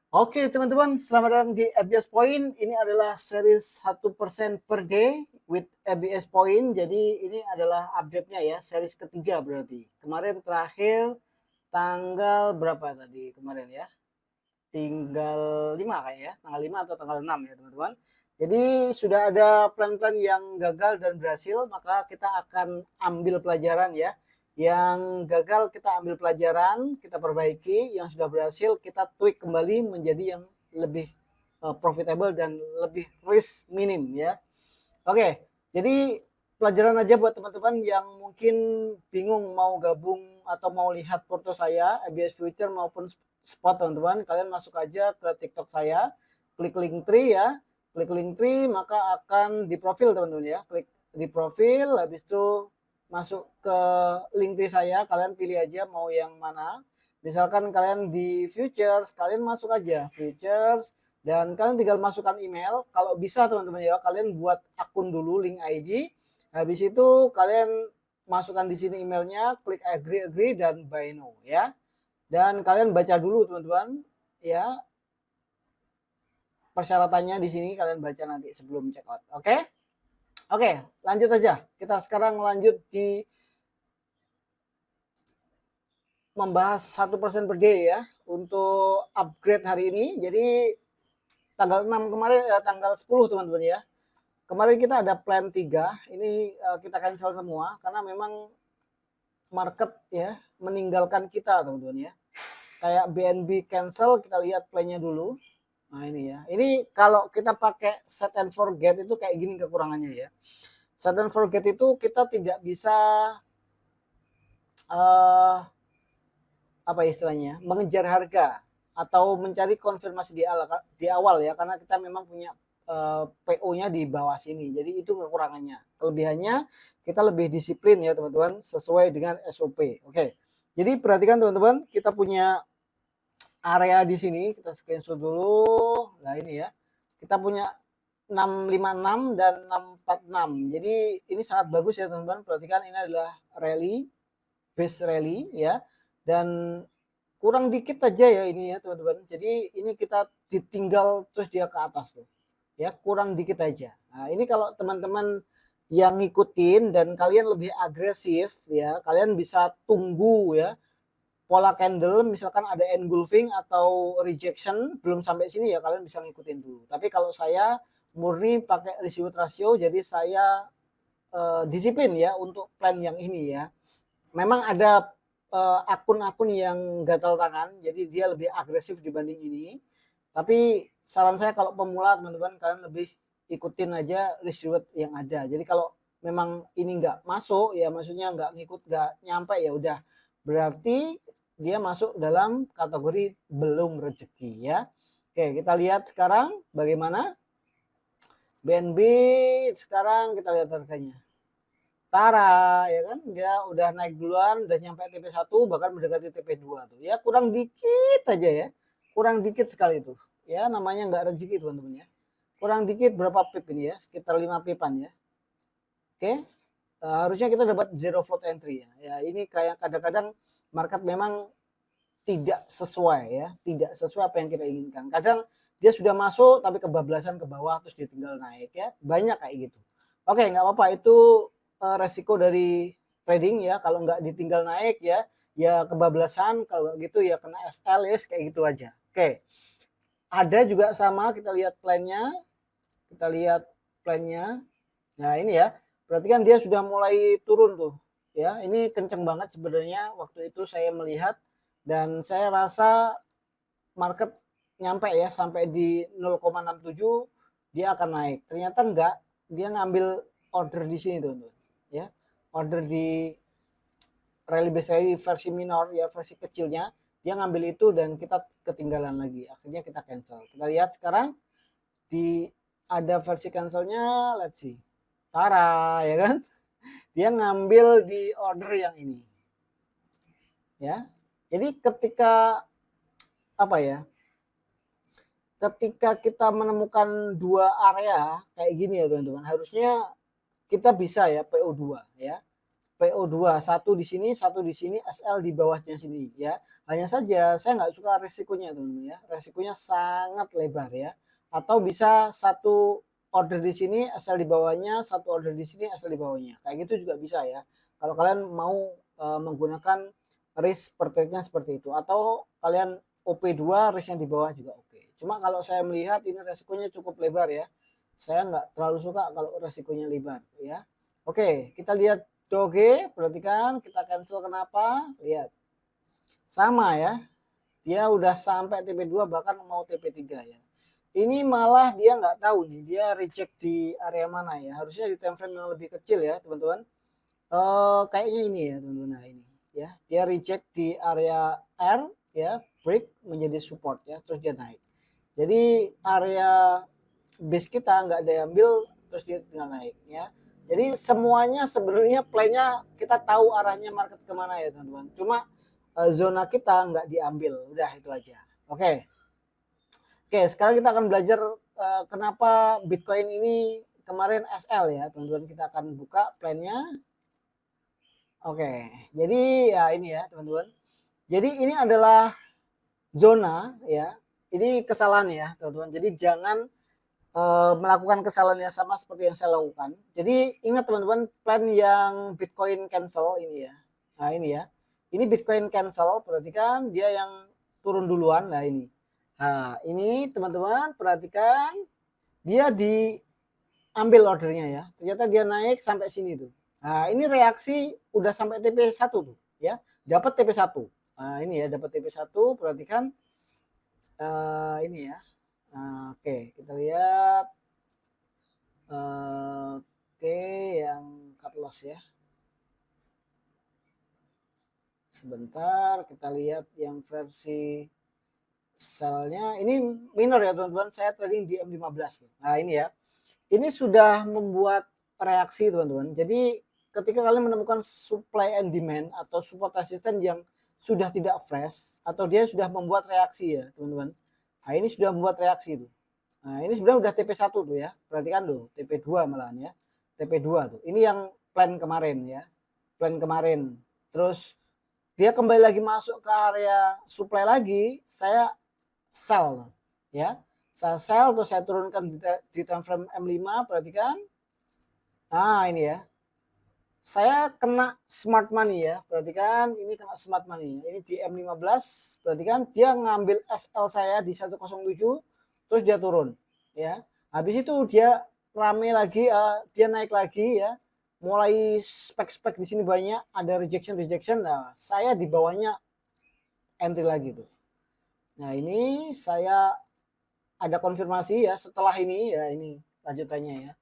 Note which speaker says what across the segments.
Speaker 1: Oke teman-teman, selamat datang di ABS Point. Ini adalah series 1% per day with ABS Point. Jadi ini adalah update-nya ya, series ketiga berarti. Kemarin terakhir tanggal berapa tadi kemarin ya? Tinggal 5 kayaknya, tanggal 5 atau tanggal 6 ya teman-teman. Jadi sudah ada plan-plan yang gagal dan berhasil, maka kita akan ambil pelajaran ya. Yang gagal kita ambil pelajaran, kita perbaiki, yang sudah berhasil kita tweak kembali menjadi yang lebih profitable dan lebih risk minim ya. Oke, jadi pelajaran aja buat teman-teman yang mungkin bingung mau gabung atau mau lihat foto saya, ABS Future maupun spot teman-teman, kalian masuk aja ke TikTok saya, klik link tree ya, klik link tree maka akan di profil teman-teman ya, klik di profil, habis itu masuk ke link tree saya, kalian pilih aja mau yang mana. Misalkan kalian di futures, kalian masuk aja futures, dan kalian tinggal masukkan email. Kalau bisa teman-teman ya, kalian buat akun dulu, link ID. Habis itu kalian masukkan di sini emailnya, klik agree dan buy now ya. Dan kalian baca dulu teman-teman ya, persyaratannya di sini kalian baca nanti sebelum check out. Oke? Oke, lanjut aja. Kita sekarang lanjut di membahas 1% per day ya untuk upgrade hari ini. Jadi tanggal 6 kemarin tanggal 10 teman-teman ya. Kemarin kita ada plan 3, ini kita cancel semua karena memang market ya meninggalkan kita teman-teman ya. Kayak BNB cancel, kita lihat plannya dulu. Nah ini ya, ini kalau kita pakai set and forget itu kayak gini kekurangannya ya. Set and forget itu kita tidak bisa uh, apa istilahnya, mengejar harga atau mencari konfirmasi di awal ya, karena kita memang punya PO-nya di bawah sini. Jadi itu kekurangannya. Kelebihannya kita lebih disiplin ya teman-teman, sesuai dengan SOP. Oke. Jadi perhatikan teman-teman, kita punya area di sini, kita screenshot dulu. Nah ini ya. Kita punya 656 dan 646. Jadi ini sangat bagus ya teman-teman. Perhatikan ini adalah rally, base rally ya. Dan kurang dikit aja ya ini ya teman-teman. Jadi ini kita ditinggal terus dia ke atas tuh. Ya, kurang dikit aja. Nah, ini kalau teman-teman yang ngikutin dan kalian lebih agresif ya, kalian bisa tunggu ya. Pola candle misalkan ada engulfing atau rejection belum sampai sini ya kalian bisa ngikutin dulu. Tapi kalau saya murni pakai risk reward ratio, jadi saya disiplin ya untuk plan yang ini ya. Memang ada akun-akun yang gatal tangan, jadi dia lebih agresif dibanding ini. Tapi saran saya kalau pemula teman-teman kalian lebih ikutin aja risk reward yang ada. Jadi kalau memang ini nggak masuk ya, maksudnya nggak ngikut, nggak nyampe ya udah, berarti dia masuk dalam kategori belum rezeki ya. Oke, kita lihat sekarang bagaimana BNB. Sekarang kita lihat harganya. Tara ya kan, dia udah naik duluan, udah nyampe TP1 bahkan mendekati TP2 tuh ya, kurang dikit aja ya, kurang dikit sekali tuh ya, namanya nggak rezeki teman-teman ya. Kurang dikit berapa pip ini ya, sekitar 5 pipan ya. Oke, harusnya kita dapat zero float entry ya. Ya ini kayak kadang-kadang market memang tidak sesuai ya, tidak sesuai apa yang kita inginkan. Kadang dia sudah masuk tapi kebablasan ke bawah terus ditinggal naik ya, banyak kayak gitu. Oke, nggak apa-apa, itu resiko dari trading ya. Kalau nggak ditinggal naik ya, ya kebablasan. Kalau nggak gitu ya kena SL ya, kayak gitu aja. Oke, ada juga sama, kita lihat plannya, kita lihat plannya. Nah ini ya, berarti kan dia sudah mulai turun tuh ya. Ini kenceng banget sebenarnya waktu itu saya melihat, dan saya rasa market nyampe ya sampai di 0,67 dia akan naik. Ternyata enggak, dia ngambil order di sini tuh ya. Order di rally base rally versi minor ya, versi kecilnya dia ngambil itu dan kita ketinggalan lagi. Akhirnya kita cancel. Kita lihat sekarang di ada versi cancelnya, let's see. Tara ya kan? Dia ngambil di order yang ini. Ya. Jadi ketika apa ya? Ketika kita menemukan dua area kayak gini ya teman-teman, harusnya kita bisa ya PO2 ya. PO2, satu di sini, satu di sini, SL di bawahnya sini ya. Hanya saja saya nggak suka resikonya teman-teman ya. Resikonya sangat lebar ya. Atau bisa satu order di sini, SL di bawahnya, satu order di sini, SL di bawahnya. Kayak gitu juga bisa ya. Kalau kalian mau menggunakan risk per trade-nya seperti itu. Atau kalian OP2 risk yang di bawah juga oke. Cuma kalau saya melihat ini resikonya cukup lebar ya. Saya nggak terlalu suka kalau resikonya lebar ya. Oke, kita lihat Doge, perhatikan kita cancel kenapa? Lihat. Sama ya. Dia udah sampai TP2 bahkan mau TP3 ya. Ini malah dia nggak tahu nih, dia reject di area mana ya. Harusnya di time frame yang lebih kecil ya, teman-teman. Kayaknya ini ya, teman-teman. Nah, ini ya. Dia reject di area R ya, break menjadi support ya, terus dia naik. Jadi area base kita nggak diambil, terus dia tinggal naik ya. Jadi semuanya sebenarnya plannya kita tahu arahnya market kemana ya teman-teman. Cuma zona kita nggak diambil, udah itu aja. Oke. Oke, sekarang kita akan belajar kenapa Bitcoin ini kemarin SL ya teman-teman. Kita akan buka plannya. Oke, jadi ya ini ya teman-teman. Jadi ini adalah zona ya. Ini kesalahan ya teman-teman. Jadi jangan melakukan kesalahan yang sama seperti yang saya lakukan. Jadi ingat teman-teman, plan yang Bitcoin cancel ini ya. Nah ini ya. Ini Bitcoin cancel, perhatikan dia yang turun duluan. Nah ini. Nah ini teman-teman perhatikan dia diambil ordernya ya. Ternyata dia naik sampai sini tuh. Nah ini reaksi udah sampai TP1 tuh ya. Dapat TP1. Nah ini ya dapat TP1, perhatikan ini ya. Oke, kita lihat. Oke, yang cut loss ya. Sebentar, kita lihat yang versi sellnya. Ini minor ya teman-teman. Saya trading di M15. Nah ini ya. Ini sudah membuat reaksi teman-teman. Jadi ketika kalian menemukan supply and demand atau support resistance yang sudah tidak fresh atau dia sudah membuat reaksi ya teman-teman. Nah ini sudah membuat reaksi tuh. Nah, ini sebenarnya udah TP1 tuh ya. Perhatikan tuh, TP2 malahan ya. TP2 tuh. Ini yang plan kemarin ya. Plan kemarin. Terus dia kembali lagi masuk ke area supply lagi, saya sell ya. Saya sell terus saya turunkan di time frame M5, perhatikan. Nah, ini ya. Saya kena smart money ya. Perhatikan, ini kena smart money. Ini di M15, perhatikan dia ngambil SL saya di 107. Terus dia turun ya. Habis itu dia rame lagi, dia naik lagi ya. Mulai spek-spek di sini banyak, ada rejection. Nah, saya di bawahnya entry lagi tuh. Nah, ini saya ada konfirmasi ya setelah ini ya, ini lanjutannya ya.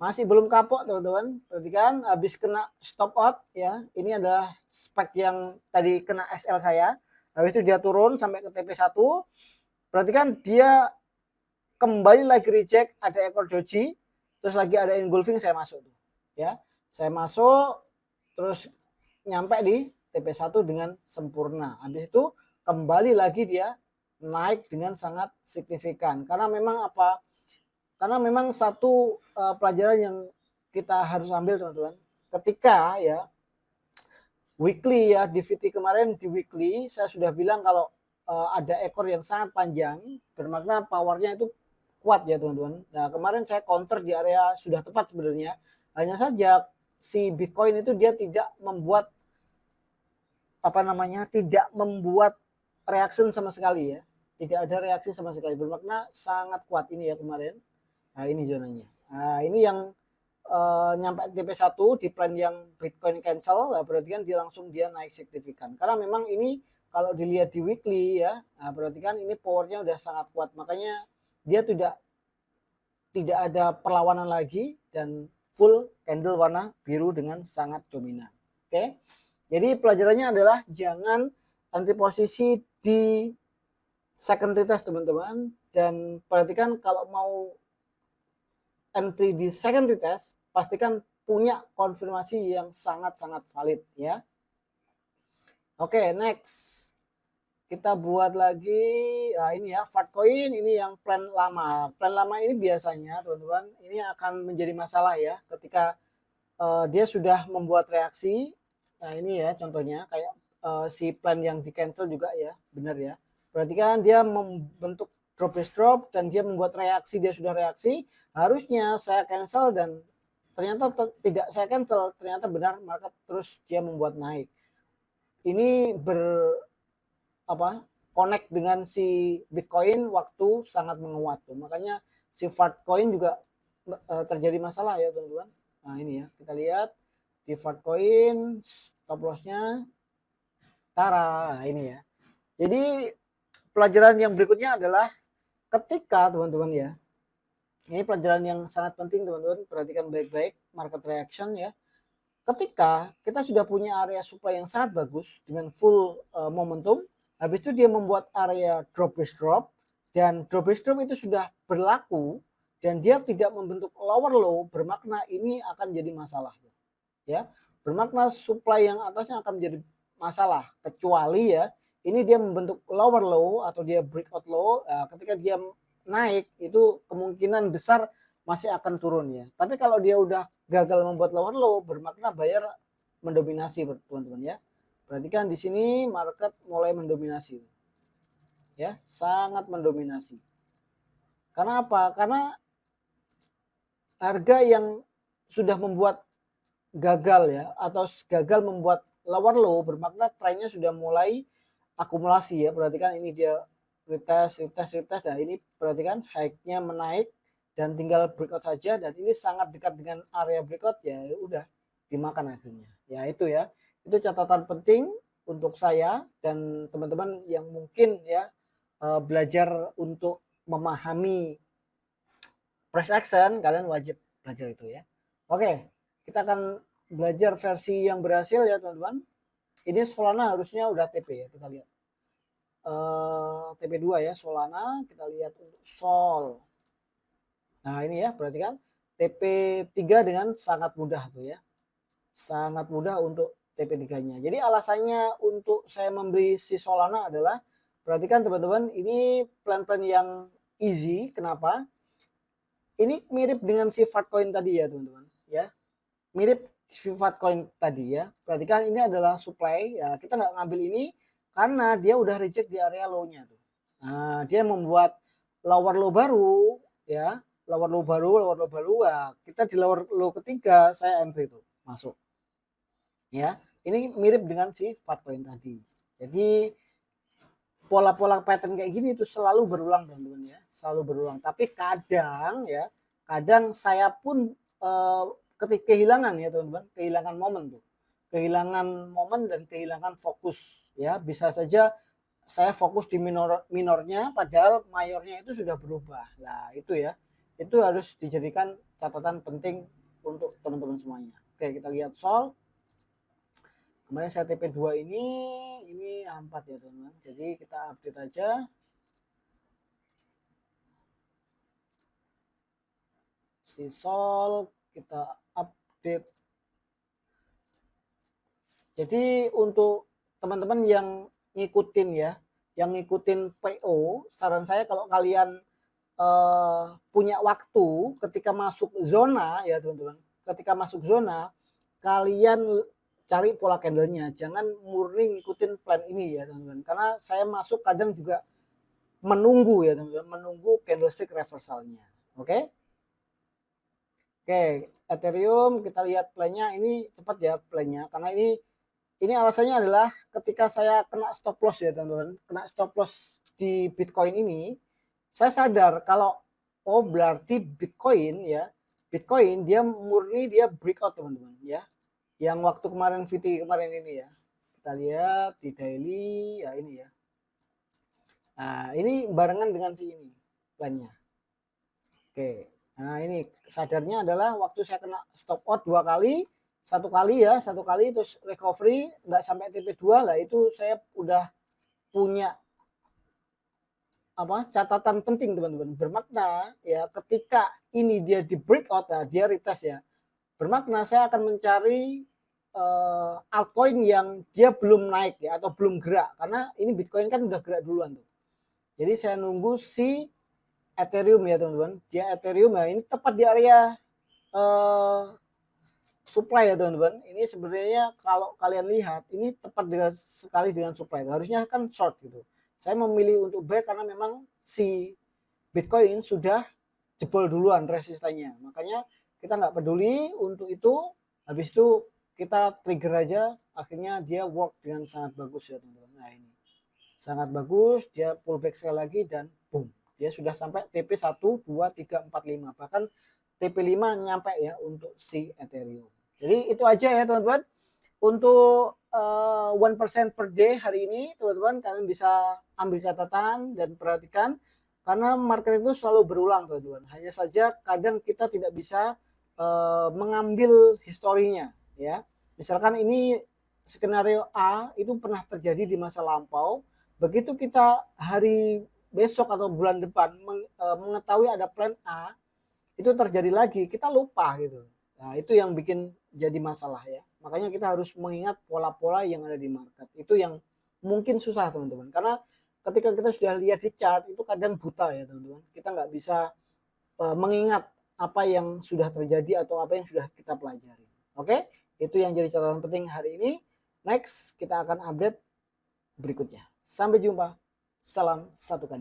Speaker 1: Masih belum kapok teman-teman. Perhatikan habis kena stop out ya. Ini adalah spek yang tadi kena SL saya. Habis itu dia turun sampai ke TP1. Perhatikan dia kembali lagi reject, ada ekor doji, terus lagi ada engulfing, saya masuk tuh ya. Saya masuk terus nyampe di TP1 dengan sempurna. Habis itu kembali lagi dia naik dengan sangat signifikan. Karena memang apa? Karena memang satu pelajaran yang kita harus ambil teman-teman. Ketika ya weekly ya di VT kemarin, di weekly saya sudah bilang kalau ada ekor yang sangat panjang, bermakna powernya itu kuat ya teman-teman. Nah kemarin saya counter di area sudah tepat sebenarnya. Hanya saja si Bitcoin itu dia tidak membuat tidak membuat reaction sama sekali ya. Tidak ada reaksi sama sekali. Bermakna sangat kuat ini ya kemarin. Nah ini zonanya. Nah ini yang nyampe TP1 di plan yang Bitcoin cancel. Nah, berarti kan dia langsung naik signifikan. Karena memang ini kalau dilihat di weekly ya, nah perhatikan ini powernya udah sangat kuat. Makanya dia tidak ada perlawanan lagi dan full candle warna biru dengan sangat dominan. Oke. Jadi pelajarannya adalah jangan anti posisi di secondary test teman-teman, dan perhatikan kalau mau entry di secondary test pastikan punya konfirmasi yang sangat-sangat valid ya. Oke, next. Kita buat lagi, nah ini ya, Fartcoin ini yang plan lama. Plan lama ini biasanya teman-teman, ini akan menjadi masalah ya ketika dia sudah membuat reaksi. Nah ini ya contohnya kayak si plan yang di cancel juga ya, benar ya. Berarti kan dia membentuk drop base drop dan dia membuat reaksi, dia sudah reaksi. Harusnya saya cancel dan ternyata tidak saya cancel, ternyata benar market terus dia membuat naik. Ini connect dengan si Bitcoin waktu sangat menguat tuh. Makanya si Fartcoin juga terjadi masalah ya teman-teman. Nah ini ya kita lihat di Fartcoin stop lossnya Tara. Nah, ini ya. Jadi pelajaran yang berikutnya adalah ketika teman-teman ya. Ini pelajaran yang sangat penting teman-teman, perhatikan baik-baik market reaction ya. Ketika kita sudah punya area supply yang sangat bagus dengan full momentum, habis itu dia membuat area drop base drop dan drop base drop itu sudah berlaku dan dia tidak membentuk lower low, bermakna ini akan jadi masalah ya. Bermakna supply yang atasnya akan menjadi masalah kecuali ya ini dia membentuk lower low atau dia breakout low. Ketika dia naik itu kemungkinan besar masih akan turun ya. Tapi kalau dia udah gagal membuat lower low, bermakna buyer mendominasi teman-teman ya. Perhatikan di sini market mulai mendominasi. Ya, sangat mendominasi. Karena apa? Karena harga yang sudah membuat gagal ya atau gagal membuat lower low, bermakna trennya sudah mulai akumulasi ya. Perhatikan ini dia retest. Nah ini perhatikan high-nya menaik dan tinggal breakout saja dan ini sangat dekat dengan area breakout ya udah dimakan akhirnya. Ya itu ya. Itu catatan penting untuk saya dan teman-teman yang mungkin ya belajar untuk memahami price action, kalian wajib belajar itu ya. Oke, kita akan belajar versi yang berhasil ya teman-teman. Ini Solana harusnya udah TP ya, kita lihat. TP2 ya Solana, kita lihat untuk Sol. Nah ini ya perhatikan TP3 dengan sangat mudah tuh ya. Sangat mudah untuk TP3-nya. Jadi alasannya untuk saya membeli si Solana adalah perhatikan teman-teman ini plan-plan yang easy. Kenapa? Ini mirip dengan si Fartcoin tadi ya teman-teman ya. Mirip si Fartcoin tadi ya. Perhatikan ini adalah supply ya. Kita nggak ngambil ini karena dia udah reject di area low-nya tuh. Nah, dia membuat lower low baru ya. Lower low baru ya. Kita di lower low ketiga saya entry tuh masuk. Ya, ini mirip dengan si Fartcoin tadi. Jadi pola-pola pattern kayak gini itu selalu berulang teman-teman ya, selalu berulang. Tapi kadang ya, kadang saya pun ketika kehilangan ya teman-teman, kehilangan momen tuh, kehilangan momen dan kehilangan fokus ya. Bisa saja saya fokus di minornya, padahal mayornya itu sudah berubah. Nah itu ya, itu harus dijadikan catatan penting untuk teman-teman semuanya. Oke kita lihat Sol. Kemarin saya TP2 ini 4 ya teman-teman. Jadi kita update aja. Si Sol kita update. Jadi untuk teman-teman yang ngikutin ya, yang ngikutin PO, saran saya kalau kalian punya waktu ketika masuk zona ya teman-teman. Ketika masuk zona, kalian cari pola candlenya, jangan murni ngikutin plan ini ya teman-teman. Karena saya masuk kadang juga menunggu ya teman-teman, menunggu candlestick reversalnya. Oke? Oke, Ethereum kita lihat plannya ini cepat ya plannya karena ini alasannya adalah ketika saya kena stop loss ya teman-teman, kena stop loss di Bitcoin ini, saya sadar kalau oh berarti Bitcoin ya, Bitcoin dia murni dia breakout teman-teman ya. Yang waktu kemarin VT kemarin ini ya. Kita lihat di daily ya ini ya. Nah, ini barengan dengan si ini plannya. Oke. Nah, ini sadarnya adalah waktu saya kena stop out 2 kali, satu kali terus recovery nggak sampai TP2 lah itu saya udah punya catatan penting teman-teman. Bermakna ya ketika ini dia di breakout nah, dia retest ya. Bermakna saya akan mencari altcoin yang dia belum naik ya atau belum gerak karena ini Bitcoin kan udah gerak duluan tuh. Jadi saya nunggu si Ethereum ya teman-teman. Dia Ethereum ya ini tepat di area supply ya teman-teman. Ini sebenarnya kalau kalian lihat ini tepat sekali dengan supply. Harusnya kan short gitu. Saya memilih untuk buy karena memang si Bitcoin sudah jebol duluan resistannya. Makanya kita nggak peduli untuk itu. Habis itu kita trigger aja. Akhirnya dia work dengan sangat bagus ya teman-teman. Nah ini sangat bagus. Dia pullback sekali lagi dan boom. Dia sudah sampai TP 1, 2, 3, 4, 5. Bahkan TP5 nyampe ya untuk si Ethereum. Jadi itu aja ya teman-teman. Untuk 1% per day hari ini teman-teman kalian bisa ambil catatan dan perhatikan karena market itu selalu berulang teman-teman. Hanya saja kadang kita tidak bisa mengambil historinya ya. Misalkan ini skenario A itu pernah terjadi di masa lampau. Begitu kita hari besok atau bulan depan mengetahui ada plan A itu terjadi lagi, kita lupa gitu. Nah, itu yang bikin jadi masalah ya. Makanya kita harus mengingat pola-pola yang ada di market. Itu yang mungkin susah teman-teman. Karena ketika kita sudah lihat di chart itu kadang buta ya teman-teman. Kita nggak bisa mengingat apa yang sudah terjadi atau apa yang sudah kita pelajari. Oke, itu yang jadi catatan penting hari ini. Next kita akan update berikutnya. Sampai jumpa. Salam satukan.